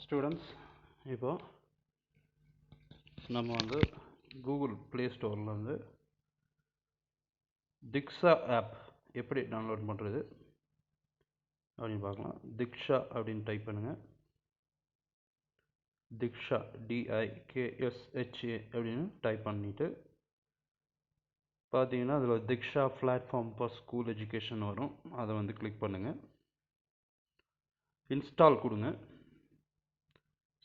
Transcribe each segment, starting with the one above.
Students, இப்போ நம்ம வந்து கூகுள் ப்ளே ஸ்டோரில் வந்து திக்ஷா ஆப் எப்படி டவுன்லோட் பண்ணுறது அப்படின்னு பார்க்கலாம். திக்ஷா அப்படின்னு டைப் பண்ணுங்கள். திக்ஷா DIKSHA அப்படின்னு டைப் பண்ணிவிட்டு பார்த்தீங்கன்னா அதில் Diksha platform for school education வரும். அதை வந்து கிளிக் பண்ணுங்கள். இன்ஸ்டால் கொடுங்க.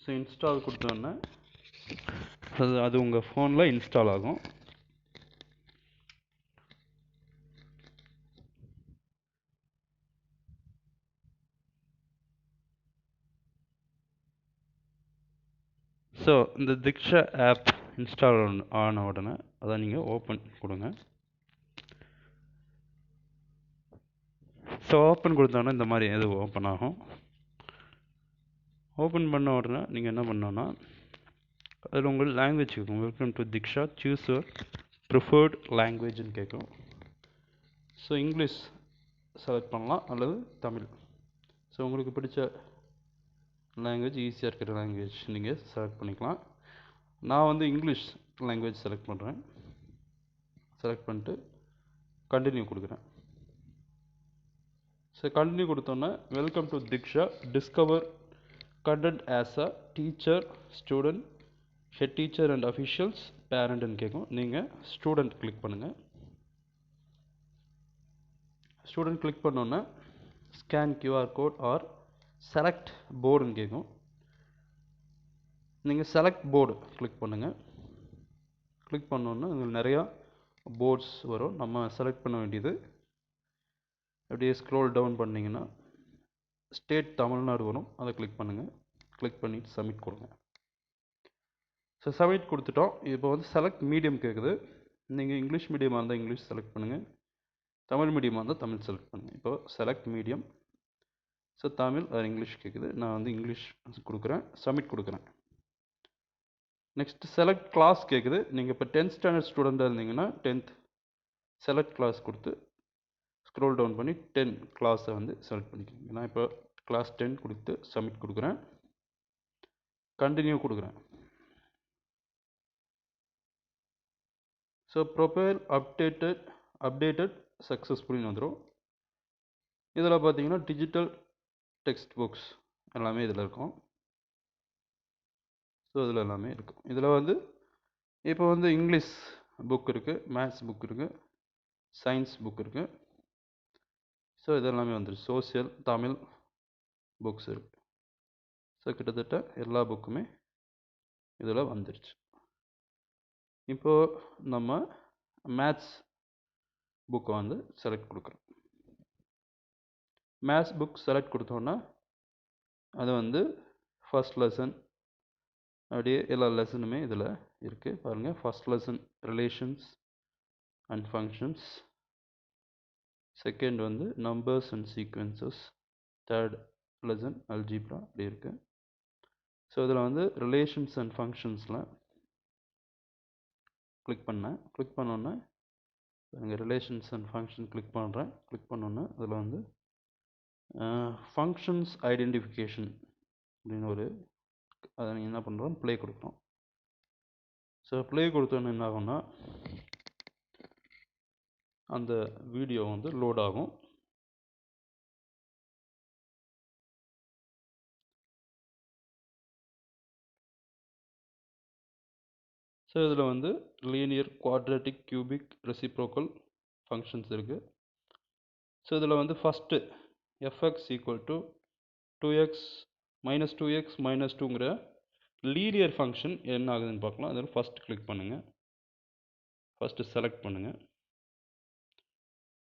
ஸோ இன்ஸ்டால் கொடுத்தோன்னே அது உங்கள் ஃபோனில் இன்ஸ்டால் ஆகும். ஸோ இந்த திக்ஷா ஆப் இன்ஸ்டால் ஆன உடனே அதை நீங்கள் ஓப்பன் கொடுங்க. ஸோ ஓப்பன் கொடுத்தோன்னே இந்த மாதிரி எது ஓப்பன் ஆகும். ஓப்பன் பண்ண உடனே நீங்கள் என்ன பண்ணோன்னா அதில் உங்கள் லாங்குவேஜ் கேட்கும். Welcome to Diksha, choose your preferred லாங்குவேஜ்னு கேட்கும். ஸோ இங்கிலீஷ் செலக்ட் பண்ணலாம் அல்லது தமிழ். ஸோ உங்களுக்கு பிடிச்ச லாங்குவேஜ், ஈஸியாக இருக்கிற லாங்குவேஜ் நீங்கள் செலக்ட் பண்ணிக்கலாம். நான் வந்து இங்கிலீஷ் லாங்குவேஜ் செலக்ட் பண்ணுறேன். செலக்ட் பண்ணிட்டு கண்டினியூ கொடுக்குறேன். ஸோ கண்டினியூ கொடுத்தோன்னே welcome to Diksha, discover content as a teacher, student, head teacher and officials, parentன்னு கேட்கும். நீங்கள் ஸ்டூடெண்ட் கிளிக் பண்ணுங்கள். ஸ்டூடெண்ட் கிளிக் பண்ணோன்னே scan QR code or select போர்டுன்னு கேட்கும். நீங்கள் செலக்ட் போர்டு கிளிக் பண்ணுங்கள். கிளிக் பண்ணோன்னே உங்களுக்கு நிறையா போர்ட்ஸ் வரும். நம்ம செலக்ட் பண்ண வேண்டியது அப்படியே ஸ்க்ரோல் டவுன் பண்ணிங்கன்னா ஸ்டேட் தமிழ்நாடு வரும். அதை கிளிக் பண்ணுங்கள். கிளிக் பண்ணிவிட்டு சப்மிட் கொடுங்க. ஸோ சப்மிட் கொடுத்துட்டோம். இப்போ வந்து செலக்ட் மீடியம் கேட்குது. நீங்கள் இங்கிலீஷ் மீடியமாக இருந்தால் இங்கிலீஷ் செலக்ட் பண்ணுங்கள். தமிழ் மீடியமாக இருந்தால் தமிழ் செலக்ட் பண்ணுங்கள். இப்போ செலக்ட் மீடியம். ஸோ தமிழ் அது இங்கிலீஷ் கேட்குது. நான் வந்து இங்கிலீஷ் கொடுக்குறேன். சப்மிட் கொடுக்குறேன். நெக்ஸ்ட் செலக்ட் கிளாஸ் கேட்குது. நீங்கள் இப்போ 10th ஸ்டாண்டர்ட் ஸ்டூடெண்ட்டாக இருந்தீங்கன்னா 10th செலக்ட் கிளாஸ் கொடுத்து ஸ்க்ரோல் டவுன் பண்ணி 10 கிளாஸை வந்து செலக்ட் பண்ணிக்கோங்க. நான் இப்போ கிளாஸ் 10 கொடுத்து சப்மிட் கொடுக்குறேன். கண்டினியூ கொடுக்குறேன். ஸோ ப்ரொஃபைல் அப்டேட்டட் சக்ஸஸ்ஃபுல்லின்னு வந்துடும். இதில் பார்த்தீங்கன்னா டிஜிட்டல் டெக்ஸ்ட் புக்ஸ் எல்லாமே இதில் இருக்கும். ஸோ இதில் எல்லாமே இருக்கும். இதில் வந்து இப்போ வந்து இங்கிலீஷ் புக் இருக்குது, மேத்ஸ் புக் இருக்குது, சயின்ஸ் புக் இருக்குது. ஸோ இதெல்லாமே வந்துடுச்சு. சோசியல், தமிழ் புக்ஸ் இருக்குது. ஸோ கிட்டத்தட்ட எல்லா புக்குமே இதில் வந்துடுச்சு. இப்போது நம்ம மேத்ஸ் புக்கை வந்து செலக்ட் கொடுக்குறோம். மேத்ஸ் புக் செலக்ட் கொடுத்தோன்னா அது வந்து ஃபஸ்ட் லெசன் அப்படியே எல்லா லெசனுமே இதில் இருக்குது. பாருங்கள், first lesson relations and functions, second வந்து numbers and sequences, third lesson algebra அப்படி இருக்குது. ஸோ இதில் வந்து ரிலேஷன்ஸ் அண்ட் ஃபங்க்ஷன்ஸில் கிளிக் பண்ணோன்னே இங்கே ரிலேஷன்ஸ் அண்ட் ஃபங்க்ஷன் கிளிக் பண்ணுறேன். கிளிக் பண்ணோன்னே அதில் வந்து ஃபங்க்ஷன்ஸ் ஐடென்டிஃபிகேஷன் அப்படின்னு ஒரு அதை நீங்கள் என்ன பண்ணுறோம், ப்ளே கொடுக்குறோம். ஸோ ப்ளே கொடுத்தோன்னு என்ன ஆகும்னா அந்த வீடியோ வந்து லோட் ஆகும். ஸோ இதில் வந்து linear, quadratic, cubic, reciprocal functions இருக்குது. ஸோ இதில் வந்து first f x equal to 2x minus 2x minus 2ங்கிற லீனியர் ஃபங்க்ஷன் என்ன ஆகுதுன்னு பார்க்கலாம். அதில் ஃபஸ்ட்டு கிளிக் பண்ணுங்கள். ஃபஸ்ட்டு செலக்ட் பண்ணுங்கள்.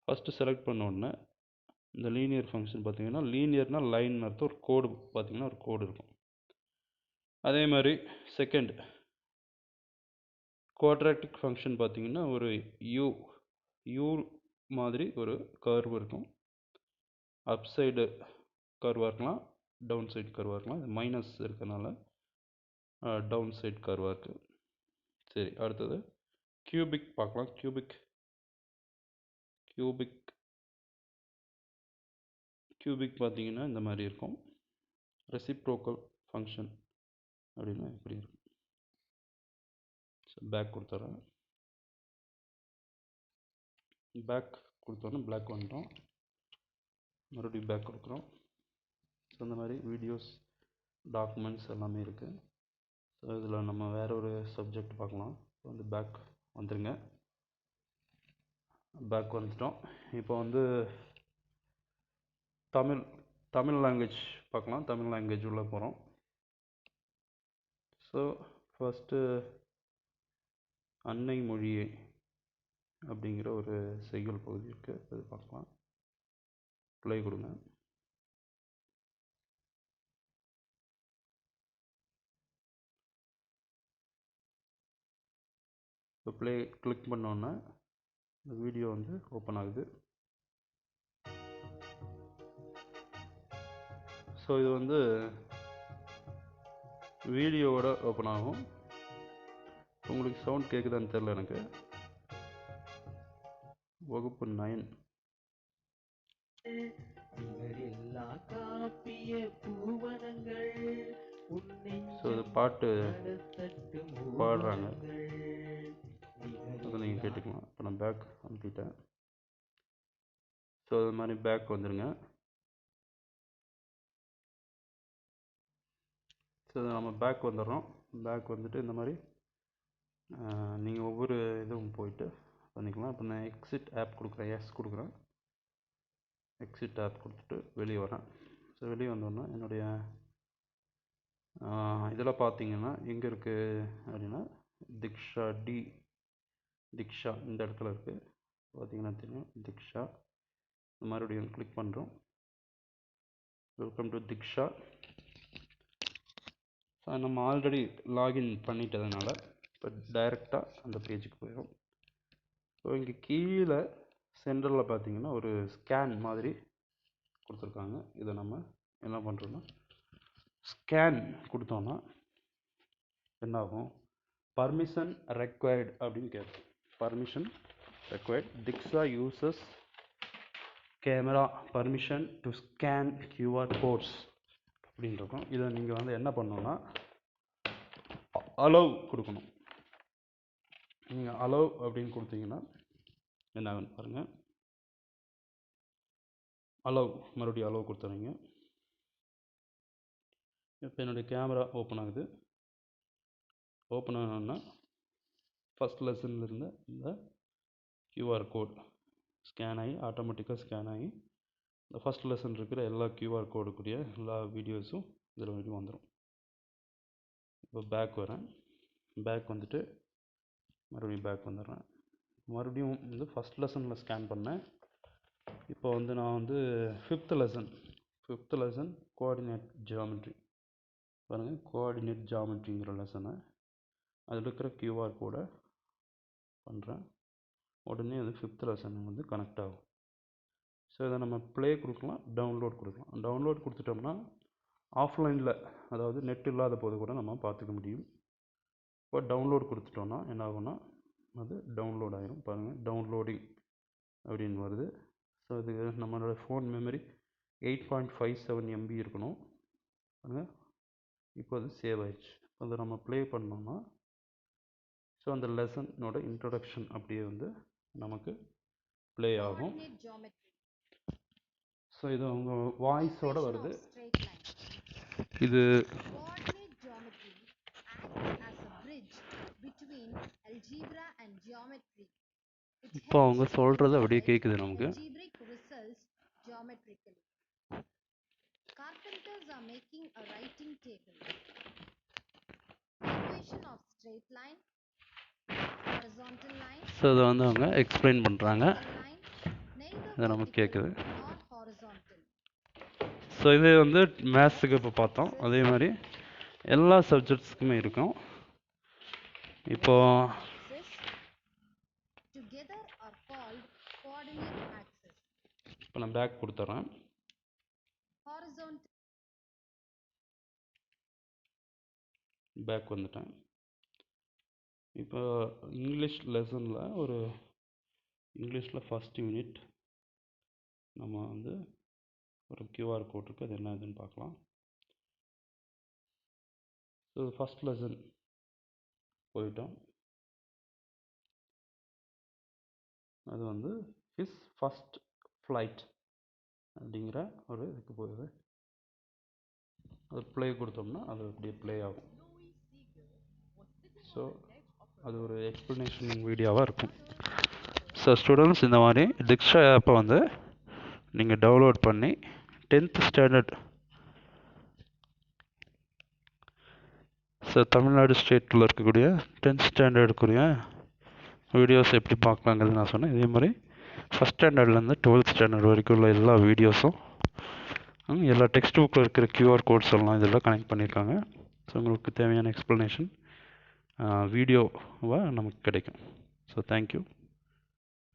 ஃபஸ்ட்டு செலக்ட் பண்ண உடனே இந்த லீனியர் ஃபங்க்ஷன் பார்த்தீங்கன்னா, லீனியர்னால் லைன் அர்த்தம். ஒரு கோடு பார்த்தீங்கன்னா ஒரு கோடு இருக்கும். அதே மாதிரி செகண்ட் குவாட்ராட்டிக் ஃபங்க்ஷன் பார்த்தீங்கன்னா ஒரு யூ மாதிரி ஒரு கர்வ் இருக்கும். அப் சைடு கர்வாக இருக்கலாம், டவுன் சைடு கர்வாக இருக்கலாம். இது மைனஸ் இருக்கிறதுனால டவுன் சைடு கர்வாக இருக்குது. சரி, அடுத்தது கியூபிக் பார்க்கலாம். கியூபிக் பார்த்தீங்கன்னா இந்த மாதிரி இருக்கும். ரெசிப்ரோக்கல் ஃபங்க்ஷன் அப்படின்னா இப்படி இருக்கும். ஸோ பேக் கொடுத்துட்றேன். பேக் கொடுத்தோன்னே பிளாக் வந்துட்டோம். மறுபடியும் பேக் கொடுக்குறோம். ஸோ இந்த மாதிரி வீடியோஸ், டாக்குமெண்ட்ஸ் எல்லாமே இருக்குது. ஸோ இதில் நம்ம வேறு ஒரு சப்ஜெக்ட் பார்க்கலாம். வந்து பேக் வந்துடுங்க. பேக் வந்துட்டோம். இப்போ வந்து தமிழ் லாங்குவேஜ் பார்க்கலாம். தமிழ் லாங்குவேஜ் உள்ளே போகிறோம். ஸோ ஃபஸ்ட்டு அன்னை மொழியே அப்படிங்கிற ஒரு செய்யுள் பகுதி இருக்குது, அது பார்க்கலாம். ப்ளே கொடுங்க. இப்போ ப்ளே கிளிக் பண்ணோன்னே இந்த வீடியோ வந்து ஓப்பன் ஆகுது. ஸோ இது வந்து வீடியோவோட ஓப்பன் ஆகும். உங்களுக்கு சவுண்ட் கேட்குதான்னு தெரில எனக்கு. வகுப்பு 9. ஸோ இது பாட்டு பாடுறாங்க, அதை நீங்கள் கேட்டுக்கலாம். இப்போ நான் பேக் அனுப்பிட்டேன். ஸோ அது மாதிரி பேக் வந்துடுங்க. ஸோ நம்ம பேக் வந்துடுறோம். பேக் வந்துட்டு இந்த மாதிரி நீங்கள் ஒவ்வொரு இதுவும் போயிட்டு பண்ணிக்கலாம். இப்போ நான் எக்ஸிட் ஆப் கொடுக்குறேன், எஸ் கொடுக்குறேன். எக்ஸிட் ஆப் கொடுத்துட்டு வெளியே வரேன். ஸோ வெளியே வந்தோன்னா என்னுடைய இதில் பார்த்தீங்கன்னா எங்கே இருக்குது அப்படின்னா திக்ஷா இந்த இடத்துல இருக்குது. பார்த்தீங்கன்னா தெரியும், திக்ஷா. மறுபடியும் கிளிக் பண்ணுறோம். Welcome to Diksha. நம்ம ஆல்ரெடி லாகின் பண்ணிட்டதுனால இப்போ டைரெக்டாக அந்த பேஜுக்கு போயிடும். ஸோ இங்கே கீழே சென்டரில் பார்த்தீங்கன்னா ஒரு ஸ்கேன் மாதிரி கொடுத்துருக்காங்க. இதை நம்ம என்ன பண்ணுறோன்னா ஸ்கேன் கொடுத்தோன்னா என்ன ஆகும், பர்மிஷன் ரெக்வயர்டு அப்படின்னு கேட்கும். Permission required, Diksha uses camera permission to scan QR quotes அப்படின்னு இருக்கும். இதை நீங்கள் வந்து என்ன பண்ணணுன்னா அலோவ் கொடுக்கணும். நீங்கள் அலோவ் அப்படின்னு கொடுத்தீங்கன்னா என்ன ஆகுன்னு பாருங்கள். அலோவ், மறுபடியும் அலோவ் கொடுத்துறீங்க. இப்போ என்னுடைய கேமரா ஓப்பன் ஆகுது. ஓப்பன் ஆனோன்னா ஃபஸ்ட் லெசனில் இருந்த இந்த கியூஆர் கோட் ஸ்கேன் ஆகி ஆட்டோமேட்டிக்காக ஸ்கேன் ஆகி இந்த ஃபஸ்ட் லெசன் இருக்கிற எல்லா கியூஆர் கோடுக்குரிய எல்லா வீடியோஸும் இதில் வரைக்கும் வந்துடும். இப்போ பேக் வரேன். பேக் வந்துட்டு மறுபடியும் பேக் வந்துடுறேன். மறுபடியும் வந்து ஃபஸ்ட் லெசனில் ஸ்கேன் பண்ணேன். இப்போ வந்து நான் வந்து ஃபிஃப்த் லெசன் கோஆர்டினேட் ஜியாமெட்ரி பாருங்கள். கோஆர்டினேட் ஜியாமெட்ரிங்கிற லெசனை அதில் இருக்கிற கியூஆர் கோடை பண்ணுறேன். உடனே அது ஃபிஃப்த் லெசன் வந்து கனெக்ட் ஆகும். ஸோ இதை நம்ம ப்ளே கொடுக்கலாம், டவுன்லோட் கொடுக்கலாம். டவுன்லோட் கொடுத்துட்டோம்னா ஆஃப்லைனில், அதாவது நெட் இல்லாத போது கூட நம்ம பார்த்துக்க முடியும். இப்போ டவுன்லோட் கொடுத்துட்டோன்னா என்ன ஆகும்னா அது டவுன்லோட் ஆகிரும். பாருங்கள், டவுன்லோடிங் அப்படின்னு வருது. ஸோ இது நம்மளோட ஃபோன் மெமரி 8.57 MB இருக்கணும். பாருங்கள், இப்போ அது சேவ் ஆயிடுச்சு. அதை நம்ம ப்ளே பண்ணோம்னா ஸோ அந்த லெசனோட இன்ட்ரொடக்ஷன் அப்படியே வந்து நமக்கு ப்ளே ஆகும். ஸோ இது அவங்க வாய்ஸோடு வருது. இது இப்போ அவங்க சொல்கிறது அப்படியே கேட்குது நமக்கு. Carpenters are making a writing table. Equation of straight line, horizontal line. So இதை வந்து அவங்க எக்ஸ்பிளைன் பண்ணுறாங்க. இதை நமக்கு கேட்குது. ஸோ இது வந்து மேத்ஸுக்கு இப்போ பார்த்தோம். அதே மாதிரி எல்லா சப்ஜெக்ட்ஸுக்குமே இருக்கும். இப்போ நான் பேக் கொடுத்துட்றேன். பேக் வந்துட்டேன். இப்போ இங்கிலீஷ் லெசனில் இங்கிலீஷில் ஃபஸ்ட் யூனிட் நம்ம வந்து ஒரு கியூஆர் கோட் இருக்குது. அது என்ன இதுன்னு பார்க்கலாம். ஸோ ஃபஸ்ட் லெசன் போயிட்டோம். அது வந்து ஹிஸ் ஃபஸ்ட் ஃப்ளைட் அப்படிங்கிற ஒரு இதுக்கு போகுது. அது ப்ளே கொடுத்தோம்னா அது அப்படியே ப்ளே ஆகும். ஸோ அது ஒரு எக்ஸ்ப்ளனேஷன் வீடியோவாக இருக்கும். ஸோ ஸ்டூடெண்ட்ஸ், இந்த மாதிரி டிக்ஷா ஆப்பை வந்து நீங்கள் டவுன்லோட் பண்ணி 10th ஸ்டாண்டர்ட், ஸோ தமிழ்நாடு ஸ்டேட்டில் இருக்கக்கூடிய 10th ஸ்டாண்டர்டுக்குரிய வீடியோஸ் எப்படி பார்க்கலாங்கிறது நான் சொன்னேன். இதே மாதிரி ஃபஸ்ட் ஸ்டாண்டர்ட்லேருந்து 12th ஸ்டாண்டர்ட் வரைக்கும் உள்ள எல்லா வீடியோஸும் எல்லா டெக்ஸ்ட் புக்கில் இருக்கிற கியூஆர் கோட்ஸ் எல்லாம் இதெல்லாம் கனெக்ட் பண்ணியிருக்காங்க. ஸோ உங்களுக்கு தேவையான எக்ஸ்ப்ளனேஷன் வீடியோவாக நமக்கு கிடைக்கும். So thank you.